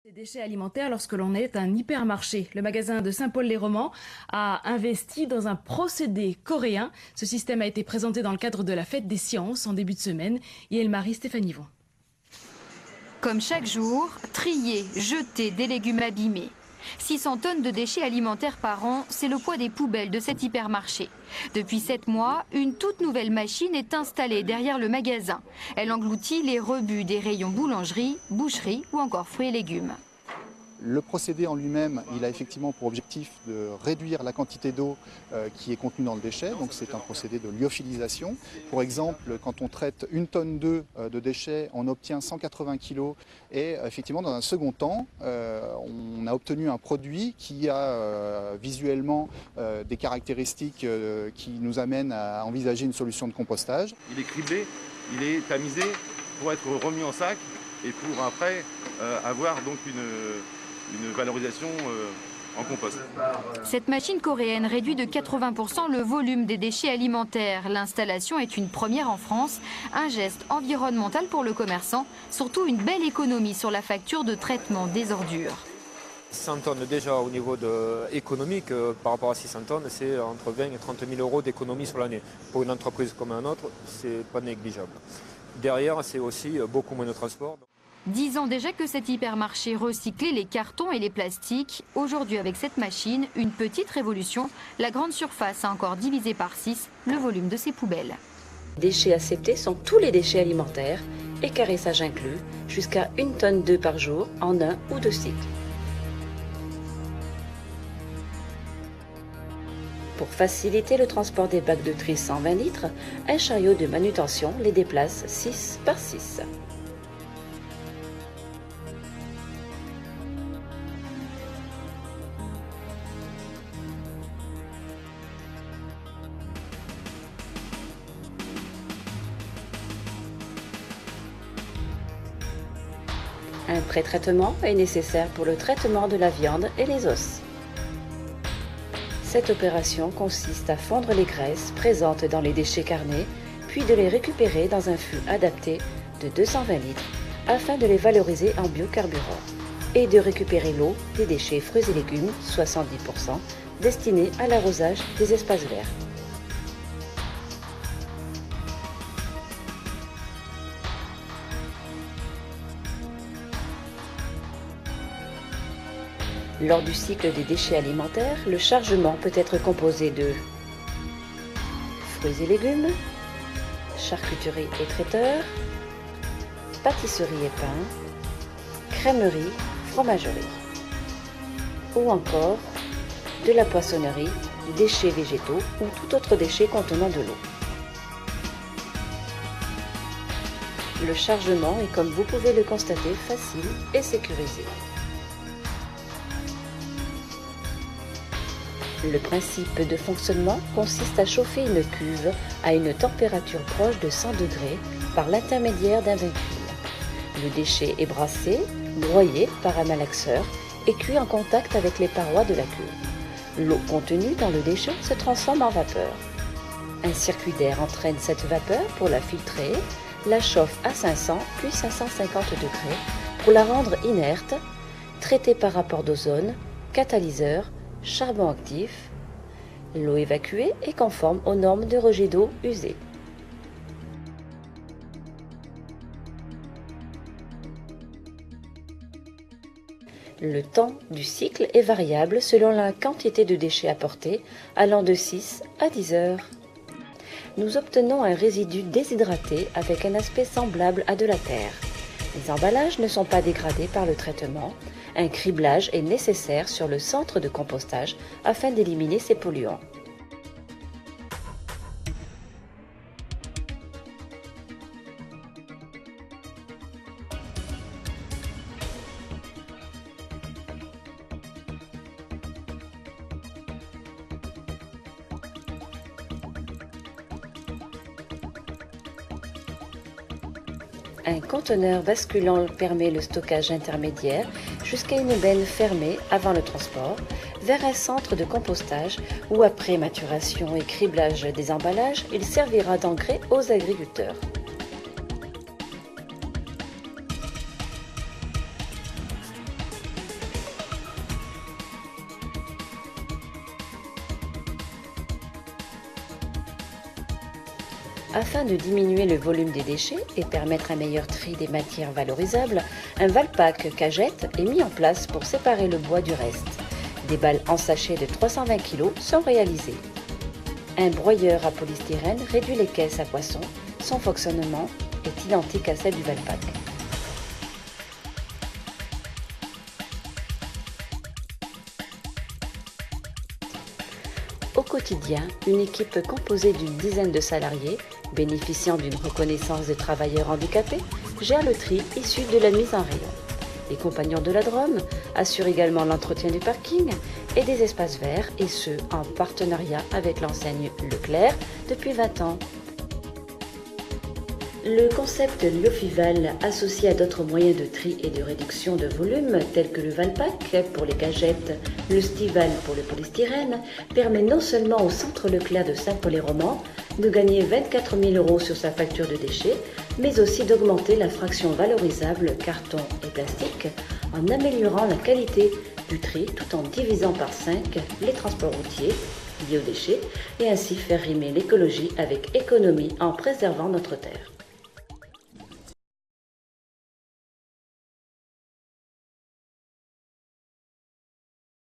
Des déchets alimentaires lorsque l'on est un hypermarché. Le magasin de Saint-Paul-les-Romans a investi dans un procédé coréen. Ce système a été présenté dans le cadre de la Fête des Sciences en début de semaine. Yael-Marie Stéphanie-Von. Comme chaque jour, trier, jeter des légumes abîmés. 600 tonnes de déchets alimentaires par an, c'est le poids des poubelles de cet hypermarché. Depuis 7 mois, une toute nouvelle machine est installée derrière le magasin. Elle engloutit les rebuts des rayons boulangerie, boucherie ou encore fruits et légumes. Le procédé en lui-même, il a effectivement pour objectif de réduire la quantité d'eau qui est contenue dans le déchet. Donc c'est un procédé de lyophilisation. Pour exemple, quand on traite 1 tonne d'œufs de déchets, on obtient 180 kg. Et effectivement, dans un second temps, on a obtenu un produit qui a visuellement des caractéristiques qui nous amènent à envisager une solution de compostage. Il est criblé, il est tamisé pour être remis en sac et pour après avoir donc une valorisation en compost. Cette machine coréenne réduit de 80% le volume des déchets alimentaires. L'installation est une première en France, un geste environnemental pour le commerçant, surtout une belle économie sur la facture de traitement des ordures. 100 tonnes déjà au niveau économique, par rapport à 600 tonnes, c'est entre 20 et 30 000 euros d'économie sur l'année. Pour une entreprise comme un autre, c'est pas négligeable. Derrière, c'est aussi beaucoup moins de transport. 10 ans déjà que cet hypermarché recyclait les cartons et les plastiques. Aujourd'hui, avec cette machine, une petite révolution. La grande surface a encore divisé par 6 le volume de ses poubelles. Les déchets acceptés sont tous les déchets alimentaires, équarrissage inclus, jusqu'à 1 tonne d'œufs par jour en 1 ou 2 cycles. Pour faciliter le transport des bacs de tri 120 litres, un chariot de manutention les déplace 6 par 6. Un pré-traitement est nécessaire pour le traitement de la viande et les os. Cette opération consiste à fondre les graisses présentes dans les déchets carnés, puis de les récupérer dans un fût adapté de 220 litres afin de les valoriser en biocarburant et de récupérer l'eau des déchets fruits et légumes, 70%, destinés à l'arrosage des espaces verts. Lors du cycle des déchets alimentaires, le chargement peut être composé de fruits et légumes, charcuterie et traiteur, pâtisserie et pain, crèmerie, fromagerie, ou encore de la poissonnerie, déchets végétaux ou tout autre déchet contenant de l'eau. Le chargement est, comme vous pouvez le constater, facile et sécurisé. Le principe de fonctionnement consiste à chauffer une cuve à une température proche de 100 degrés par l'intermédiaire d'un ventile. Le déchet est brassé, broyé par un malaxeur et cuit en contact avec les parois de la cuve. L'eau contenue dans le déchet se transforme en vapeur. Un circuit d'air entraîne cette vapeur pour la filtrer, la chauffe à 500 puis 550 degrés pour la rendre inerte, traitée par rapport d'ozone, catalyseur, charbon actif. L'eau évacuée est conforme aux normes de rejet d'eau usée. Le temps du cycle est variable selon la quantité de déchets apportés, allant de 6 à 10 heures. Nous obtenons un résidu déshydraté avec un aspect semblable à de la terre. Les emballages ne sont pas dégradés par le traitement. Un criblage est nécessaire sur le centre de compostage afin d'éliminer ces polluants. Un conteneur basculant permet le stockage intermédiaire jusqu'à une benne fermée avant le transport vers un centre de compostage où après maturation et criblage des emballages, il servira d'engrais aux agriculteurs. Afin de diminuer le volume des déchets et permettre un meilleur tri des matières valorisables, un Valpak cagette est mis en place pour séparer le bois du reste. Des balles en sachet de 320 kg sont réalisées. Un broyeur à polystyrène réduit les caisses à poissons. Son fonctionnement est identique à celle du Valpak. Au quotidien, une équipe composée d'une dizaine de salariés, bénéficiant d'une reconnaissance de travailleurs handicapés, gère le tri issu de la mise en rayon. Les compagnons de la Drôme assurent également l'entretien du parking et des espaces verts, et ce, en partenariat avec l'enseigne Leclerc depuis 20 ans. Le concept Liofival, associé à d'autres moyens de tri et de réduction de volume, tels que le Valpak pour les cagettes, le Stival pour le polystyrène, permet non seulement au centre Leclerc de Saint-Paul-et-Romand de gagner 24 000 € sur sa facture de déchets, mais aussi d'augmenter la fraction valorisable carton et plastique en améliorant la qualité du tri tout en divisant par 5 les transports routiers liés aux déchets et ainsi faire rimer l'écologie avec économie en préservant notre terre.